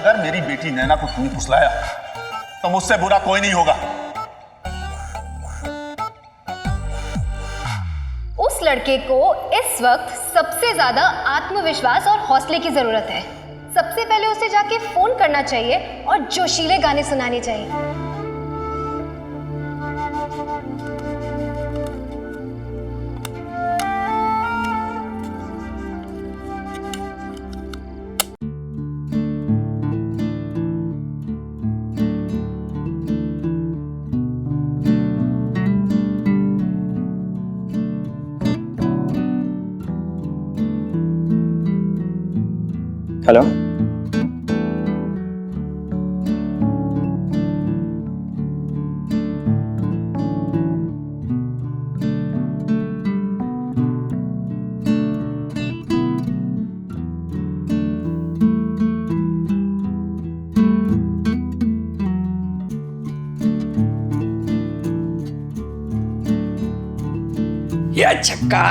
अगर मेरी बेटी नैना को तूने फुसलाया तो मुझसे बुरा कोई नहीं होगा। उस लड़के को इस वक्त सबसे ज्यादा आत्मविश्वास और हौसले की जरूरत है। सबसे पहले उसे जाके फोन करना चाहिए और जोशीले गाने सुनाने चाहिए। हेलो, ये छक्का।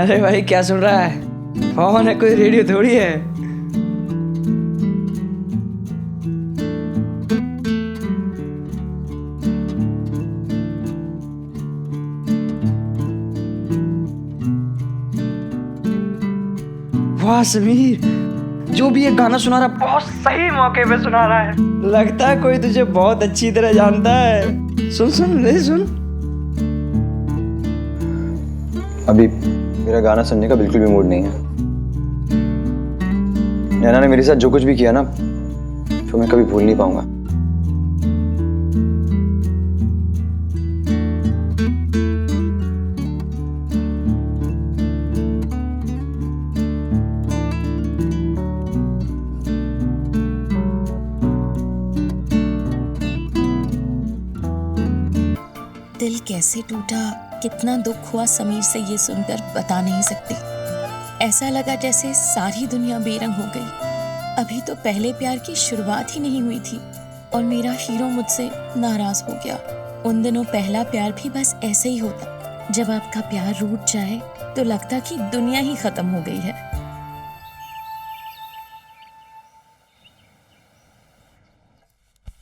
अरे भाई क्या सुन रहा है? फोन है, कोई रेडियो थोड़ी है। वाह समीर, जो भी ये गाना सुना रहा बहुत सही मौके पे सुना रहा है। लगता है कोई तुझे बहुत अच्छी तरह जानता है। सुन सुन ले सुन। अभी मेरा गाना सुनने का बिल्कुल भी मूड नहीं है। नैना ने मेरे साथ जो कुछ भी किया ना, तो मैं कभी भूल नहीं पाऊंगा। दिल कैसे टूटा, कितना दुख हुआ समीर से ये सुनकर बता नहीं सकती। ऐसा लगा जैसे सारी दुनिया बेरंग हो गई। अभी तो पहले प्यार की शुरुआत ही नहीं हुई थी और मेरा हीरो मुझसे नाराज हो गया। उन दिनों पहला प्यार भी बस ऐसे ही होता, जब आपका प्यार रूठ जाए तो लगता कि दुनिया ही खत्म हो गई है।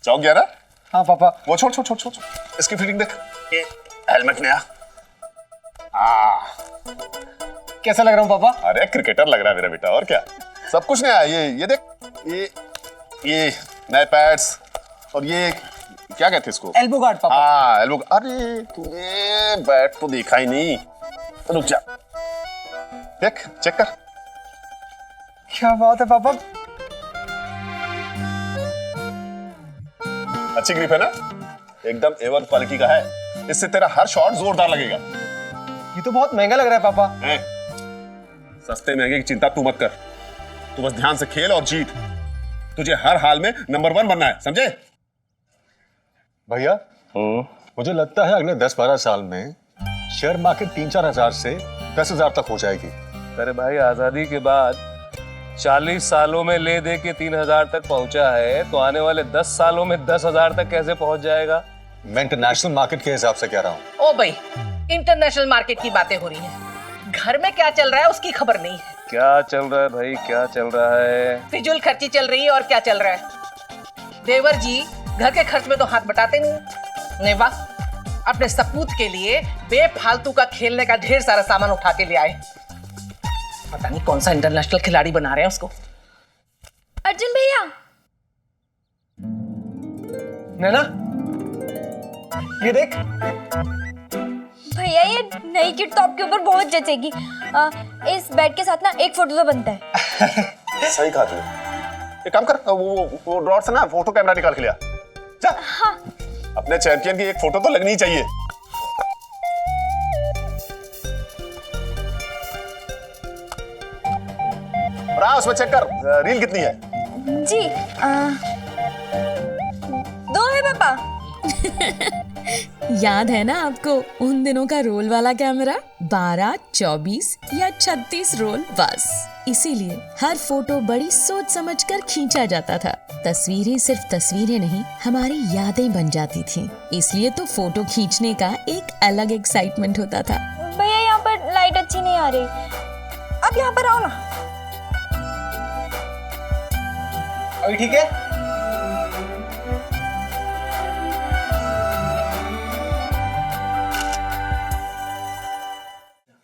जाओ 11। हाँ पापा। वो छोड़ छोड़ छोड़ छोड़, इसकी फिटिंग देख। ये हेलमेट नया। कैसा लग रहा हूँ पापा? अरे क्रिकेटर लग रहा है मेरा बेटा, और क्या। सब कुछ नया है। ये देख, ये नए पैड्स, और ये क्या कहते हैं इसको? एल्बो गार्ड पापा। हाँ एल्बो। अरे तूने बैट तो देखा ही नहीं। रुक जा, देख चेक कर। क्या बात है पापा। अच्छी ग्रिप है ना, एकदम एवर क्वालिटी का है। इससे तेरा हर शॉट जोरदार लगेगा। ये तो बहुत महंगा लग रहा है पापा। सस्ते महंगे की चिंता तू मत कर, तू बस ध्यान से खेल और जीत। तुझे हर हाल में नंबर 1 बनना है, समझे? भैया मुझे लगता है अगले 10-12 साल में शेयर मार्केट 3-4 हजार से 10 हजार तक हो जाएगी। अरे भाई, आजादी के बाद 40 सालों में ले दे के 3,000 तक पहुंचा है, तो आने वाले 10 सालों में 10,000 तक कैसे पहुंच जाएगा? मैं इंटरनेशनल मार्केट के हिसाब से कह रहा हूँ। ओ भाई, इंटरनेशनल मार्केट की बातें हो रही हैं। घर में क्या चल रहा है उसकी खबर नहीं है। क्या चल रहा है भाई, क्या चल रहा है? फिजूल खर्ची चल रही है, और क्या चल रहा है? देवर जी घर के खर्च में तो हाथ बटाते नहीं वाह, अपने सपूत के लिए बेफालतू का खेलने का ढेर सारा सामान उठा के ले आए। पता नहीं कौन सा इंटरनेशनल खिलाड़ी बना रहे हैं उसको। अर्जुन भैया। नैना, ये देख। भैया ये नई किट तो आपके ऊपर बहुत जचेगी। इस बेड के साथ ना एक फोटो तो बनता है। सही कहा तूने। एक काम कर, वो ड्रॉर से ना फोटो कैमरा निकाल के लिया जा। हाँ। अपने चैंपियन की एक फोटो तो लगनी ही चाहिए। और उसमें चेक कर, रील कितनी है? जी 2 है पापा। याद है ना आपको उन दिनों का रोल वाला कैमरा? 12, 24 या 36 रोल बस। इसीलिए हर फोटो बड़ी सोच समझकर खींचा जाता था। तस्वीरें सिर्फ तस्वीरें नहीं, हमारी यादें बन जाती थी। इसलिए तो फोटो खींचने का एक अलग एक्साइटमेंट होता था। भैया यहाँ पर लाइट अच्छी नहीं आ रही, आप यहाँ पर आओ ना। अभी ठीक है?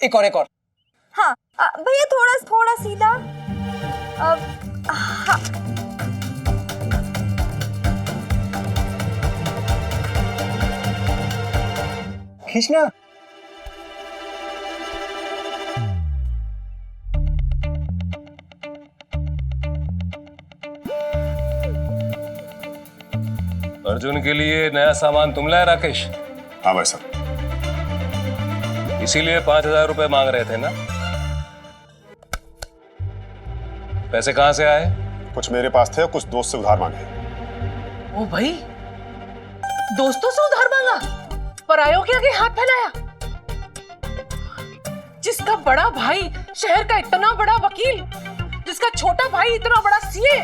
एक और। हाँ भैया थोड़ा थोड़ा सीधा। हाँ खींचना। अर्जुन के लिए नया सामान तुम लाए राकेश? हाँ भाई साहब। इसीलिए 5,000 रुपए मांग रहे थे ना? पैसे कहां से आए? कुछ मेरे पास थे और कुछ दोस्त से उधार मांगे। ओ भाई, दोस्तों से उधार मांगा, परायों के आगे हाथ फैलाया। जिसका बड़ा भाई शहर का इतना बड़ा वकील, जिसका छोटा भाई इतना बड़ा सीए,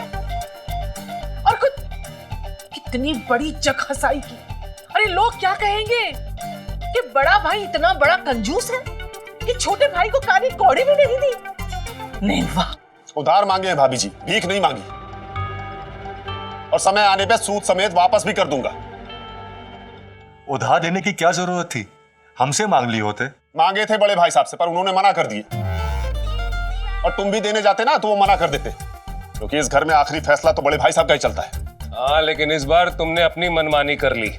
और खुद कितनी बड़ी जग हसाई की। अरे लोग क्या कहेंगे कि बड़ा भाई इतना बड़ा कंजूस है कि छोटे भाई को कानी कौड़ी भी नहीं दी। नहीं वाह, उधार मांगे हैं भाभी जी, भीख नहीं मांगी। और समय आने पे सूद समेत वापस भी कर दूंगा। उधार देने की क्या जरूरत थी? हमसे मांग लिए होते। मांगे थे बड़े भाई साहब से, पर उन्होंने मना कर दिए। और तुम भी देने जाते ना तो वो मना कर देते, क्योंकि इस घर में आखिरी फैसला तो बड़े भाई साहब का ही चलता है। हाँ, लेकिन इस बार तुमने अपनी मनमानी कर ली।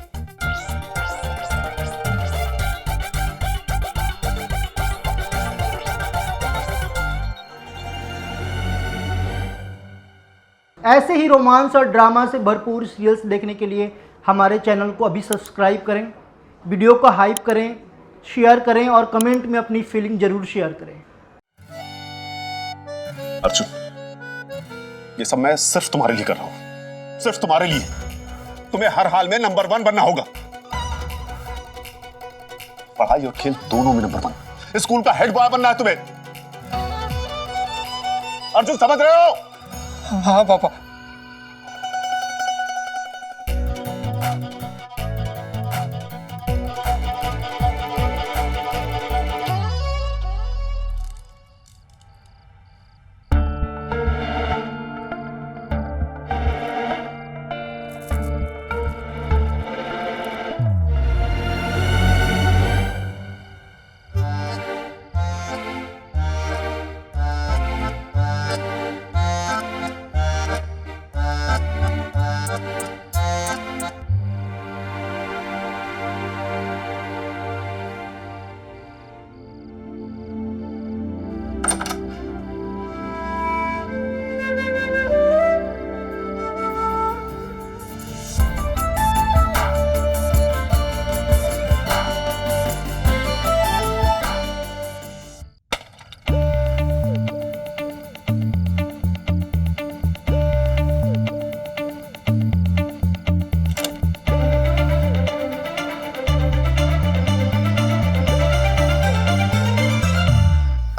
ऐसे ही रोमांस और ड्रामा से भरपूर सीरियल्स देखने के लिए हमारे चैनल को अभी सब्सक्राइब करें, वीडियो को हाइप करें, शेयर करें और कमेंट में अपनी फीलिंग जरूर शेयर करें। अर्जुन, ये सब मैं सिर्फ तुम्हारे लिए कर रहा हूं, सिर्फ तुम्हारे लिए। तुम्हें हर हाल में नंबर 1 बनना होगा। पढ़ाई और खेल दोनों में नंबर 1। स्कूल का हेड बॉय बनना है तुम्हें। अर्जुन, समझ रहे हो? हाँ पापा।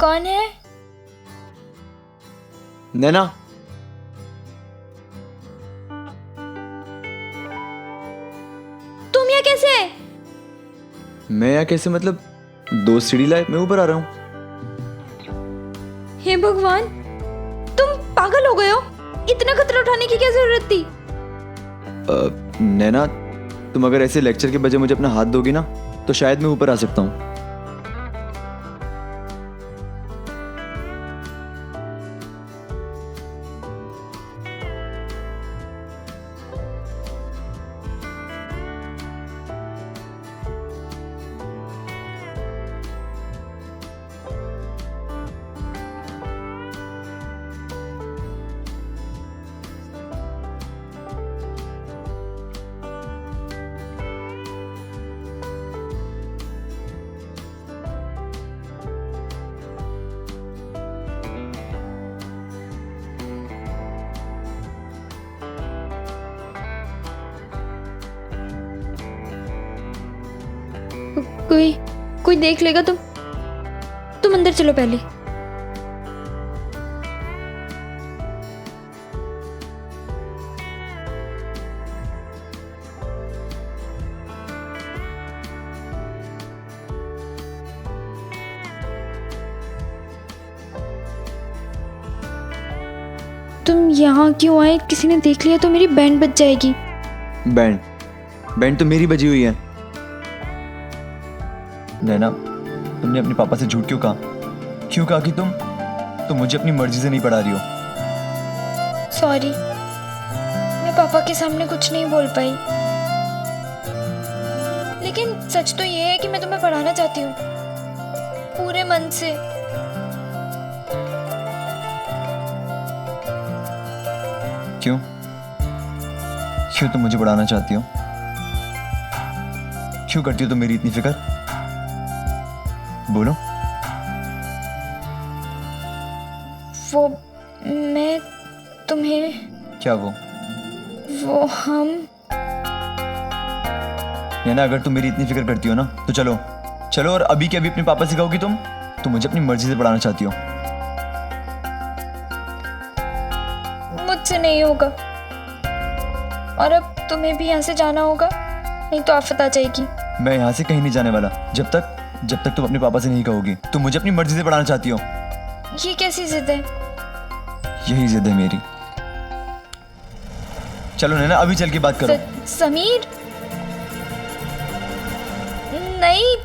कौन है? नैना। तुम यहाँ कैसे? मैं यहाँ कैसे मतलब? 2 सीढ़ी लाए, मैं ऊपर आ रहा हूँ। हे भगवान, तुम पागल हो गए हो? इतना खतरा उठाने की क्या जरूरत थी? नैना, तुम अगर ऐसे लेक्चर के बजाय मुझे अपना हाथ दोगी ना तो शायद मैं ऊपर आ सकता हूँ। कोई देख लेगा तो तुम अंदर चलो पहले। तुम यहाँ क्यों आए? किसी ने देख लिया तो मेरी बैंड बज जाएगी। बैंड तो मेरी बजी हुई है। नैना, तुमने अपने पापा से झूठ क्यों कहा? क्यों कहा कि तुम मुझे अपनी मर्जी से नहीं पढ़ा रही हो? सॉरी, मैं पापा के सामने कुछ नहीं बोल पाई। लेकिन सच तो ये है कि मैं तुम्हें पढ़ाना चाहती हूँ पूरे मन से। क्यों तुम मुझे पढ़ाना चाहती हो? क्यों करती हो तुम मेरी इतनी फिक्र? बोलो। वो मैं तुम्हें क्या वो हम नैना, अगर तुम मेरी इतनी फिक्र करती हो ना तो चलो और अभी के अभी अपने पापा से कहो कि तुम मुझे अपनी मर्जी से पढ़ाना चाहती हो। मुझसे नहीं होगा, और अब तुम्हें भी यहाँ से जाना होगा, नहीं तो आफत आ जाएगी। मैं यहाँ से कहीं नहीं जाने वाला जब तक तुम अपने पापा से नहीं कहोगी तुम मुझे अपनी मर्जी से पढ़ाना चाहती हो। ये कैसी जिद है? यही जिद है मेरी। चलो नैना, अभी चल के बात करो। समीर, नहीं।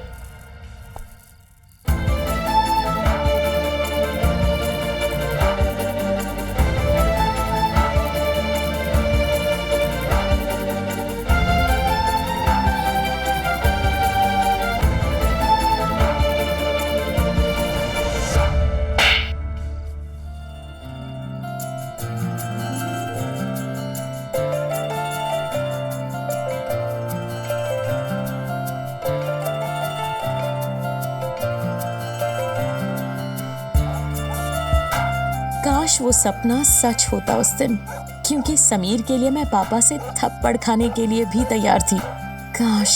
काश वो सपना सच होता उस दिन, क्योंकि समीर के लिए मैं पापा से थप्पड़ खाने के लिए भी तैयार थी। काश